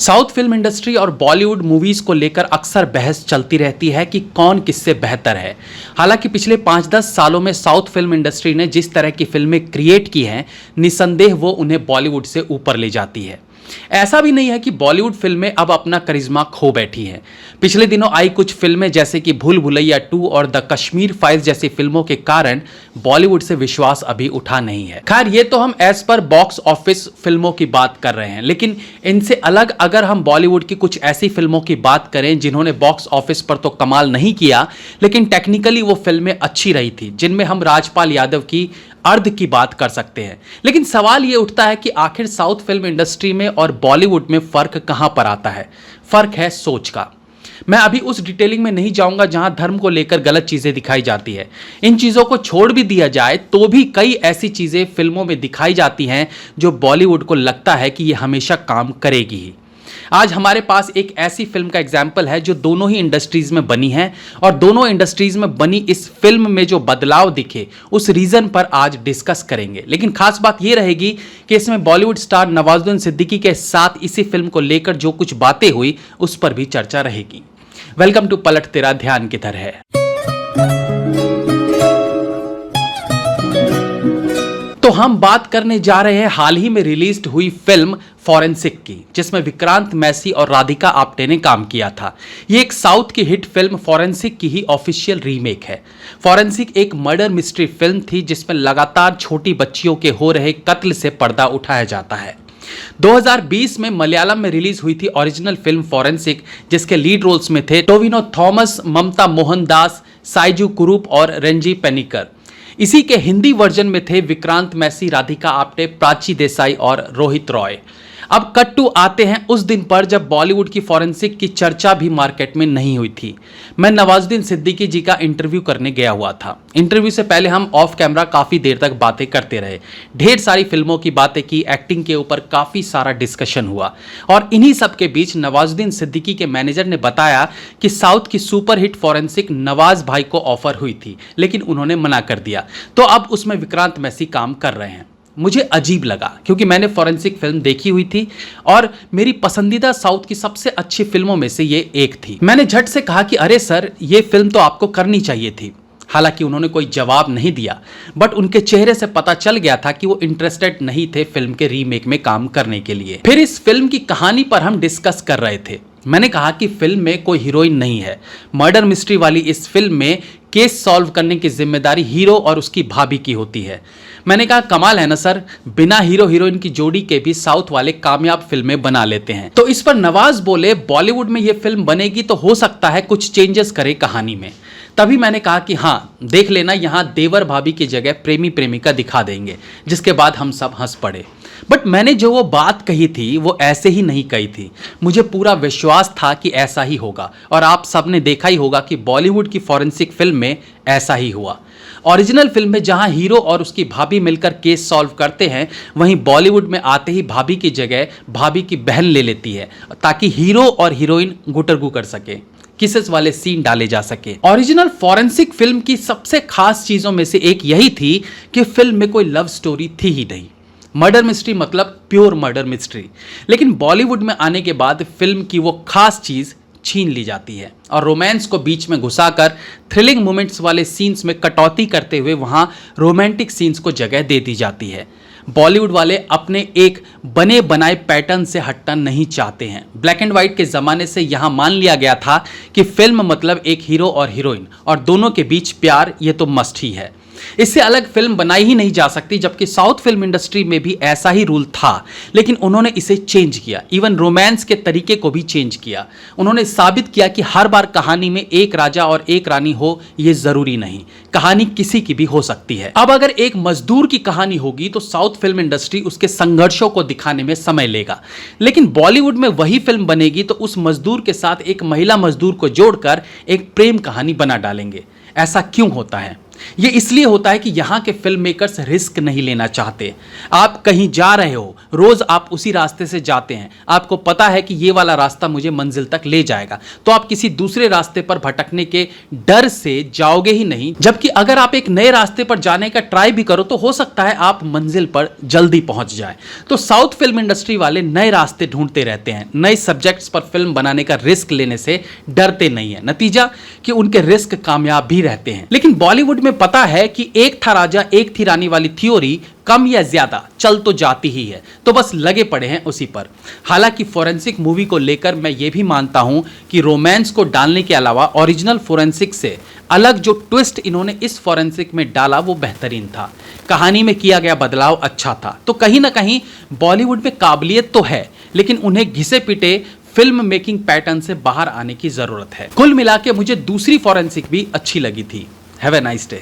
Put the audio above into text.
South film industry और Bollywood movies को लेकर अक्सर बहस चलती रहती है कि कौन किससे बेहतर है। हालांकि पिछले 5-10 सालों में साउथ फिल्म इंडस्ट्री ने जिस तरह की फिल्में क्रिएट की हैं, निसंदेह वो उन्हें बॉलीवुड से ऊपर ले जाती है। ऐसा भी नहीं है कि बॉलीवुड फिल्में अब अपना करिश्मा खो बैठी हैं। पिछले दिनों आई कुछ फिल्में जैसे कि भूल भुलैया 2 और द कश्मीर फाइल्स जैसी फिल्मों के कारण बॉलीवुड से विश्वास अभी उठा नहीं है। खैर, ये तो हम एज पर बॉक्स ऑफिस फिल्मों की बात कर रहे हैं, लेकिन इनसे अलग अगर हम बॉलीवुड की कुछ ऐसी फिल्मों की बात करें जिन्होंने बॉक्स ऑफिस पर तो कमाल नहीं किया, लेकिन टेक्निकली वो फिल्में अच्छी रही थी, जिनमें हम राजपाल यादव की अर्ध की बात कर सकते हैं। लेकिन सवाल यह उठता है कि आखिर साउथ फिल्म इंडस्ट्री में और बॉलीवुड में फर्क कहां पर आता है। फर्क है सोच का। मैं अभी उस डिटेलिंग में नहीं जाऊंगा जहां धर्म को लेकर गलत चीजें दिखाई जाती है। इन चीजों को छोड़ भी दिया जाए तो भी कई ऐसी चीजें फिल्मों में दिखाई जाती हैं जो बॉलीवुड को लगता है कि यह हमेशा काम करेगी ही। आज हमारे पास एक ऐसी फिल्म का एग्जाम्पल है जो दोनों ही इंडस्ट्रीज में बनी है, और दोनों इंडस्ट्रीज में बनी इस फिल्म में जो बदलाव दिखे उस रीजन पर आज डिस्कस करेंगे। लेकिन खास बात यह रहेगी कि इसमें बॉलीवुड स्टार नवाजुद्दीन सिद्दीकी के साथ इसी फिल्म को लेकर जो कुछ बातें हुई उस पर भी चर्चा रहेगी। वेलकम टू पलट तेरा ध्यान किधर है। तो हम बात करने जा रहे हैं हाल ही में रिलीज हुई फिल्म फॉरेंसिक की, जिसमें विक्रांत मैसी और राधिका आप्टे ने काम किया था। ये एक साउथ की हिट फिल्म फॉरेंसिक की ही ऑफिशियल रीमेक है। फॉरेंसिक एक मर्डर मिस्ट्री फिल्म थी जिसमें लगातार छोटी बच्चियों के हो रहे कत्ल से पर्दा उठाया जाता है। 2020 में मलयालम में रिलीज हुई थी ओरिजिनल फिल्म फॉरेंसिक, जिसके लीड रोल्स में थे टोविनो थॉमस, ममता मोहनदास, साइजू कुरूप और रंजी पेनिकर। इसी के हिंदी वर्जन में थे विक्रांत मैसी, राधिका आप्टे, प्राची देसाई और रोहित रॉय। अब कट टू आते हैं उस दिन पर जब बॉलीवुड की फॉरेंसिक की चर्चा भी मार्केट में नहीं हुई थी। मैं नवाजुद्दीन सिद्दीकी जी का इंटरव्यू करने गया हुआ था। इंटरव्यू से पहले हम ऑफ कैमरा काफ़ी देर तक बातें करते रहे, ढेर सारी फिल्मों की बातें की, एक्टिंग के ऊपर काफ़ी सारा डिस्कशन हुआ। और इन्हीं सब के बीच नवाजुद्दीन सिद्दीकी के मैनेजर ने बताया कि साउथ की सुपरहिट फॉरेंसिक नवाज भाई को ऑफर हुई थी, लेकिन उन्होंने मना कर दिया, तो अब उसमें विक्रांत मैसी काम कर रहे हैं। मुझे अजीब लगा क्योंकि मैंने फॉरेंसिक फिल्म देखी हुई थी और मेरी पसंदीदा साउथ की सबसे अच्छी फिल्मों में से ये एक थी। मैंने झट से कहा कि अरे सर, ये फिल्म तो आपको करनी चाहिए थी। हालांकि उन्होंने कोई जवाब नहीं दिया, बट उनके चेहरे से पता चल गया था कि वो इंटरेस्टेड नहीं थे फिल्म के रीमेक में काम करने के लिए। फिर इस फिल्म की कहानी पर हम डिस्कस कर रहे थे। मैंने कहा कि फिल्म में कोई हीरोइन नहीं है। मर्डर मिस्ट्री वाली इस फिल्म में केस सॉल्व करने की जिम्मेदारी हीरो और उसकी भाभी की होती है। मैंने कहा कमाल है ना सर, बिना हीरो हीरोइन की जोड़ी के भी साउथ वाले कामयाब फिल्में बना लेते हैं। तो इस पर नवाज बोले बॉलीवुड में ये फिल्म बनेगी तो हो सकता है कुछ चेंजेस करे कहानी में। तभी मैंने कहा कि हाँ, देख लेना, यहाँ देवर भाभी की जगह प्रेमी प्रेमिका दिखा देंगे। जिसके बाद हम सब हंस पड़े। बट मैंने जो वो बात कही थी वो ऐसे ही नहीं कही थी। मुझे पूरा विश्वास था कि ऐसा ही होगा, और आप सब ने देखा ही होगा कि बॉलीवुड की फॉरेंसिक फिल्म में ऐसा ही हुआ। ओरिजिनल फिल्म में जहां हीरो और उसकी भाभी मिलकर केस सॉल्व करते हैं, वहीं बॉलीवुड में आते ही भाभी की जगह भाभी की बहन ले लेती है, ताकि हीरो और हीरोइन गुटरगू कर सके, किसेस वाले सीन डाले जा सके। ओरिजिनल फॉरेंसिक फिल्म की सबसे खास चीजों में से एक यही थी कि फिल्म में कोई लव स्टोरी थी ही नहीं। मर्डर मिस्ट्री मतलब प्योर मर्डर मिस्ट्री। लेकिन बॉलीवुड में आने के बाद फिल्म की वो खास चीज छीन ली जाती है और रोमांस को बीच में घुसाकर थ्रिलिंग मोमेंट्स वाले सीन्स में कटौती करते हुए वहां रोमांटिक सीन्स को जगह दे दी जाती है। बॉलीवुड वाले अपने एक बने बनाए पैटर्न से हटना नहीं चाहते हैं। ब्लैक एंड व्हाइट के ज़माने से यहाँ मान लिया गया था कि फिल्म मतलब एक हीरो और हीरोइन, और दोनों के बीच प्यार, ये तो मस्ट ही है। इससे अलग फिल्म बनाई ही नहीं जा सकती, जबकि साउथ फिल्म इंडस्ट्री में भी ऐसा ही रूल था, लेकिन उन्होंने इसे चेंज किया। इवन रोमांस के तरीके को भी चेंज किया। उन्होंने साबित किया कि हर बार कहानी में एक राजा और एक रानी हो ये जरूरी नहीं, कहानी किसी की भी हो सकती है। अब अगर एक मजदूर की कहानी होगी तो साउथ फिल्म इंडस्ट्री उसके संघर्षों को दिखाने में समय लेगा, लेकिन बॉलीवुड में वही फिल्म बनेगी तो उस मजदूर के साथ एक महिला मजदूर को जोड़कर एक प्रेम कहानी बना डालेंगे। ऐसा क्यों होता है? ये इसलिए होता है कि यहाँ के फिल्म मेकर्स रिस्क नहीं लेना चाहते। आप कहीं जा रहे हो, रोज आप उसी रास्ते से जाते हैं, आपको पता है कि ये वाला रास्ता मुझे मंजिल तक ले जाएगा, तो आप किसी दूसरे रास्ते पर भटकने के डर से जाओगे ही नहीं। जबकि अगर आप एक नए रास्ते पर जाने का ट्राई भी करो तो हो सकता है आप मंजिल पर जल्दी पहुंच जाए। तो साउथ फिल्म इंडस्ट्री वाले नए रास्ते ढूंढते रहते हैं, नए सब्जेक्ट्स पर फिल्म बनाने का रिस्क लेने से डरते नहीं है। नतीजा कि उनके रिस्क कामयाब भी रहते हैं। लेकिन बॉलीवुड में पता है कि एक था राजा एक थी रानी वाली थ्योरी कम या ज्यादा चल तो जाती ही है, तो बस लगे पड़े हैं उसी पर। हालांकि फोरेंसिक मूवी को लेकर मैं ये भी मानता हूं कि रोमांस को डालने के अलावा ओरिजिनल फोरेंसिक से अलग जो ट्विस्ट इन्होंने इस फोरेंसिक में डाला वो बेहतरीन था। कहानी में किया गया बदलाव अच्छा था। तो कहीं ना कहीं बॉलीवुड में काबिलियत तो है, लेकिन उन्हें घिसे पिटे फिल्म मेकिंग पैटर्न से बाहर आने की जरूरत है। कुल मिला के मुझे दूसरी फोरेंसिक भी अच्छी लगी थी। Have a nice day.